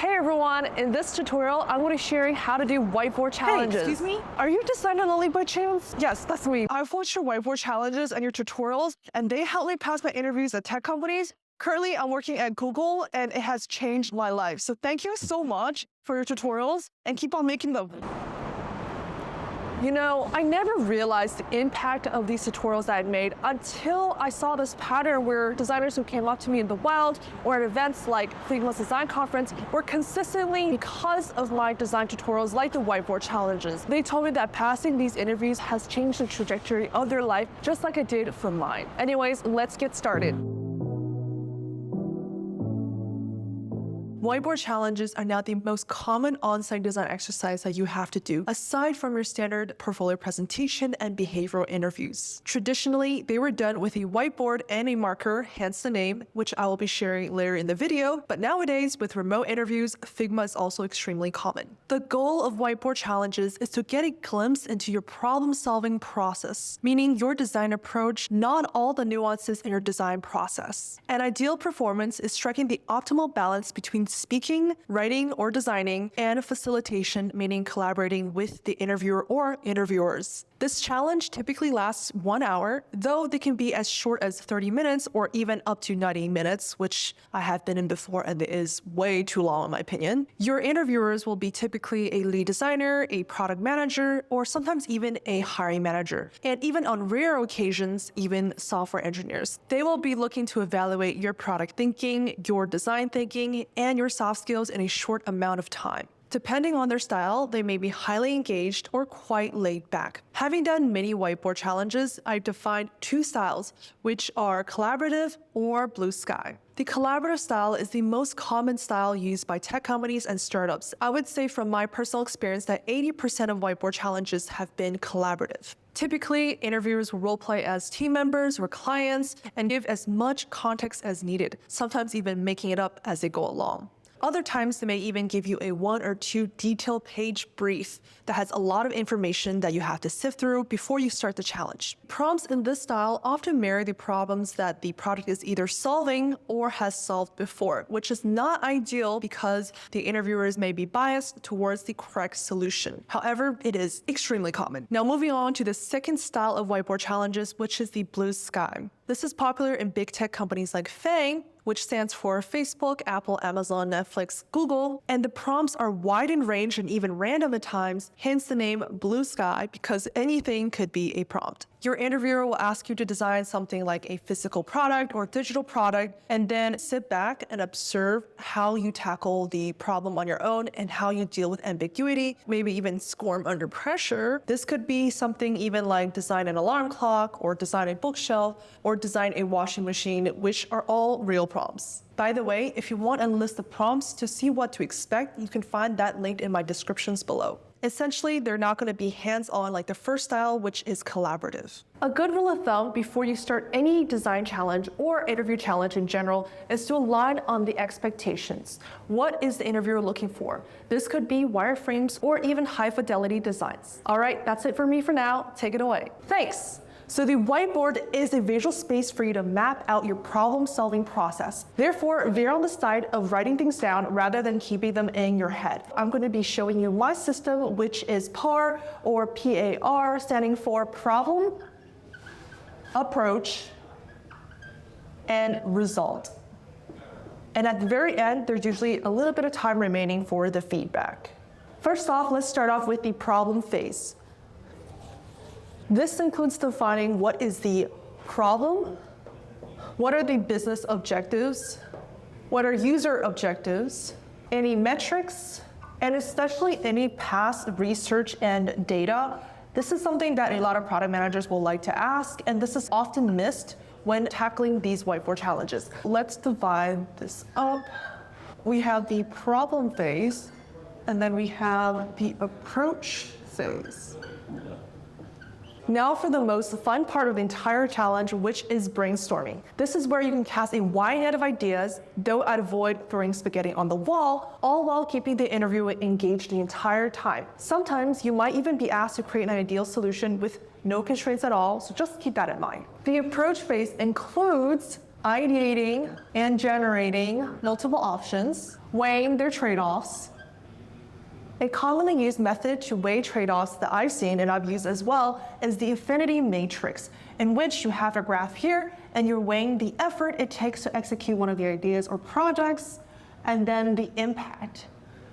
Hey everyone, in this tutorial, I'm going to be sharing how to do whiteboard challenges. Hey, excuse me? Are you designer Lily by chance? Yes, that's me. I've watched your whiteboard challenges and your tutorials, and they helped me pass my interviews at tech companies. Currently, I'm working at Google, and it has changed my life. So thank you so much for your tutorials, and keep on making them. You know, I never realized the impact of these tutorials that I'd made until I saw this pattern where designers who came up to me in the wild or at events like Figma's design conference were consistently, because of my design tutorials like the whiteboard challenges, they told me that passing these interviews has changed the trajectory of their life just like it did for mine. Anyways, let's get started. Whiteboard challenges are now the most common on-site design exercise that you have to do, aside from your standard portfolio presentation and behavioral interviews. Traditionally, they were done with a whiteboard and a marker, hence the name, which I will be sharing later in the video. But nowadays, with remote interviews, Figma is also extremely common. The goal of whiteboard challenges is to get a glimpse into your problem-solving process, meaning your design approach, not all the nuances in your design process. An ideal performance is striking the optimal balance between speaking, writing, or designing, and facilitation, meaning collaborating with the interviewer or interviewers. This challenge typically lasts 1 hour, though they can be as short as 30 minutes or even up to 90 minutes, which I have been in before and it is way too long in my opinion. Your interviewers will be typically a lead designer, a product manager, or sometimes even a hiring manager. And even on rare occasions, even software engineers. They will be looking to evaluate your product thinking, your design thinking, and your soft skills in a short amount of time. Depending on their style, they may be highly engaged or quite laid back. Having done many whiteboard challenges, I've defined two styles, which are collaborative or blue sky. The collaborative style is the most common style used by tech companies and startups. I would say from my personal experience that 80% of whiteboard challenges have been collaborative. Typically, interviewers will role-play as team members or clients and give as much context as needed, sometimes even making it up as they go along. Other times, they may even give you a 1 or 2 detailed page brief that has a lot of information that you have to sift through before you start the challenge. Prompts in this style often mirror the problems that the product is either solving or has solved before, which is not ideal because the interviewers may be biased towards the correct solution. However, it is extremely common. Now moving on to the second style of whiteboard challenges, which is the blue sky. This is popular in big tech companies like FANG, which stands for Facebook, Apple, Amazon, Netflix, Google, and the prompts are wide in range and even random at times, hence the name Blue Sky, because anything could be a prompt. Your interviewer will ask you to design something like a physical product or digital product, and then sit back and observe how you tackle the problem on your own and how you deal with ambiguity, maybe even squirm under pressure. This could be something even like design an alarm clock or design a bookshelf or design a washing machine, which are all real prompts. By the way, if you want a list of prompts to see what to expect, you can find that linked in my descriptions below. Essentially, they're not going to be hands-on like the first style, which is collaborative. A good rule of thumb before you start any design challenge or interview challenge in general is to align on the expectations. What is the interviewer looking for? This could be wireframes or even high-fidelity designs. All right, that's it for me for now. Take it away. Thanks. So the whiteboard is a visual space for you to map out your problem-solving process. Therefore, veer on the side of writing things down rather than keeping them in your head. I'm going to be showing you my system, which is PAR, or PAR, standing for problem, approach, and result. And at the very end, there's usually a little bit of time remaining for the feedback. First off, let's start off with the problem phase. This includes defining what is the problem, what are the business objectives, what are user objectives, any metrics, and especially any past research and data. This is something that a lot of product managers will like to ask, and this is often missed when tackling these whiteboard challenges. Let's divide this up. We have the problem phase, and then we have the approach phase. Now for the most fun part of the entire challenge, which is brainstorming. This is where you can cast a wide net of ideas, though I'd avoid throwing spaghetti on the wall, all while keeping the interviewer engaged the entire time. Sometimes you might even be asked to create an ideal solution with no constraints at all, so just keep that in mind. The approach phase includes ideating and generating multiple options, weighing their trade-offs. A commonly used method to weigh trade-offs that I've seen and I've used as well is the affinity matrix, in which you have a graph here and you're weighing the effort it takes to execute one of your ideas or projects and then the impact.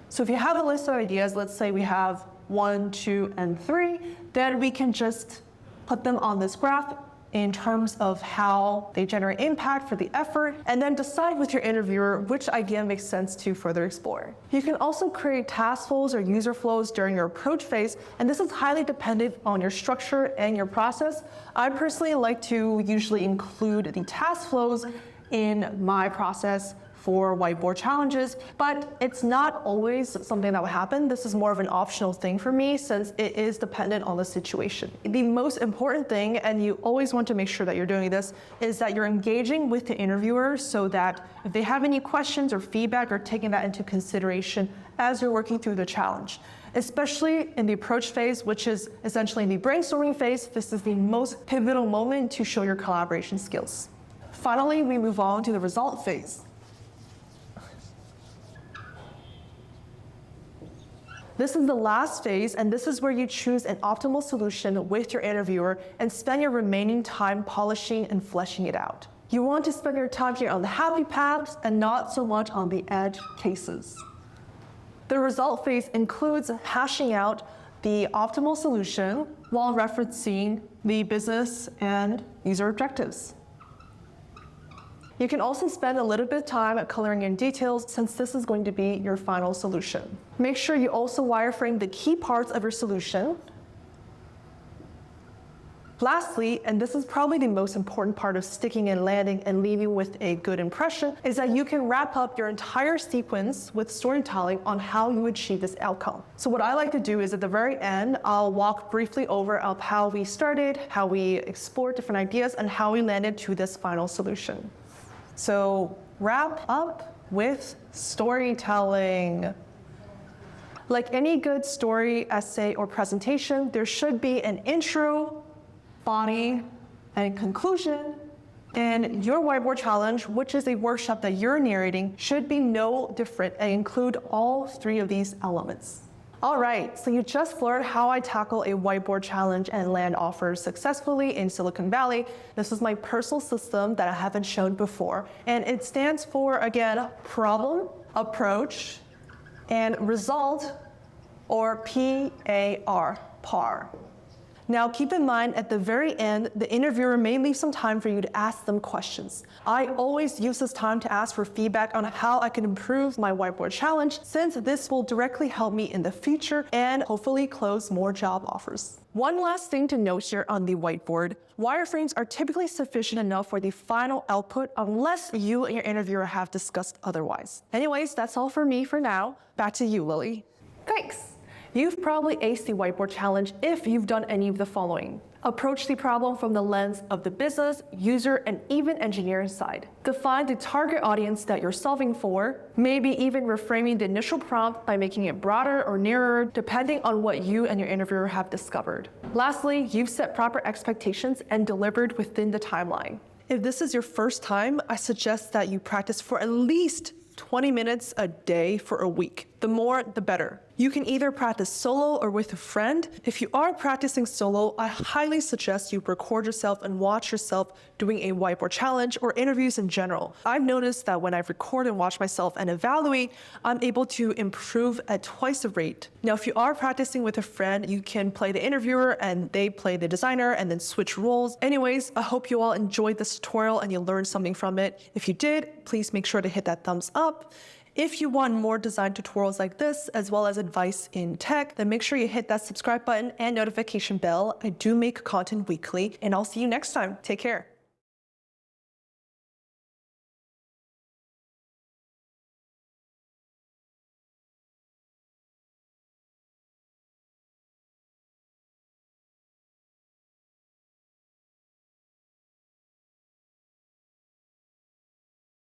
So if you have a list of ideas, let's say we have 1, 2, and 3, then we can just put them on this graph in terms of how they generate impact for the effort, and then decide with your interviewer which idea makes sense to further explore. You can also create task flows or user flows during your approach phase, and this is highly dependent on your structure and your process. I personally like to usually include the task flows in my process for whiteboard challenges, but it's not always something that will happen. This is more of an optional thing for me since it is dependent on the situation. The most important thing, and you always want to make sure that you're doing this, is that you're engaging with the interviewer so that if they have any questions or feedback, you're taking that into consideration as you're working through the challenge. Especially in the approach phase, which is essentially the brainstorming phase, this is the most pivotal moment to show your collaboration skills. Finally, we move on to the result phase. This is the last phase, and this is where you choose an optimal solution with your interviewer and spend your remaining time polishing and fleshing it out. You want to spend your time here on the happy paths and not so much on the edge cases. The result phase includes hashing out the optimal solution while referencing the business and user objectives. You can also spend a little bit of time coloring in details since this is going to be your final solution. Make sure you also wireframe the key parts of your solution. Lastly, and this is probably the most important part of sticking and landing and leaving with a good impression, is that you can wrap up your entire sequence with storytelling on how you achieve this outcome. So what I like to do is at the very end, I'll walk briefly over how we started, how we explored different ideas, and how we landed to this final solution. So wrap up with storytelling. Like any good story, essay, or presentation, there should be an intro, body, and conclusion. And your whiteboard challenge, which is a workshop that you're narrating, should be no different and include all 3 of these elements. All right, so you just learned how I tackle a whiteboard challenge and land offers successfully in Silicon Valley. This is my personal system that I haven't shown before. And it stands for, again, problem, approach, and result, or PAR, PAR. Now keep in mind at the very end, the interviewer may leave some time for you to ask them questions. I always use this time to ask for feedback on how I can improve my whiteboard challenge, since this will directly help me in the future and hopefully close more job offers. One last thing to note here on the whiteboard, wireframes are typically sufficient enough for the final output unless you and your interviewer have discussed otherwise. Anyways, that's all for me for now. Back to you, Lily. Thanks. You've probably aced the whiteboard challenge if you've done any of the following. Approach the problem from the lens of the business, user, and even engineering side. Define the target audience that you're solving for, maybe even reframing the initial prompt by making it broader or narrower, depending on what you and your interviewer have discovered. Lastly, you've set proper expectations and delivered within the timeline. If this is your first time, I suggest that you practice for at least 20 minutes a day for a week. The more, the better. You can either practice solo or with a friend. If you are practicing solo, I highly suggest you record yourself and watch yourself doing a whiteboard challenge or interviews in general. I've noticed that when I record and watch myself and evaluate, I'm able to improve at twice the rate. Now, if you are practicing with a friend, you can play the interviewer and they play the designer and then switch roles. Anyways, I hope you all enjoyed this tutorial and you learned something from it. If you did, please make sure to hit that thumbs up. If you want more design tutorials like this, as well as advice in tech, then make sure you hit that subscribe button and notification bell. I do make content weekly, and I'll see you next time. Take care.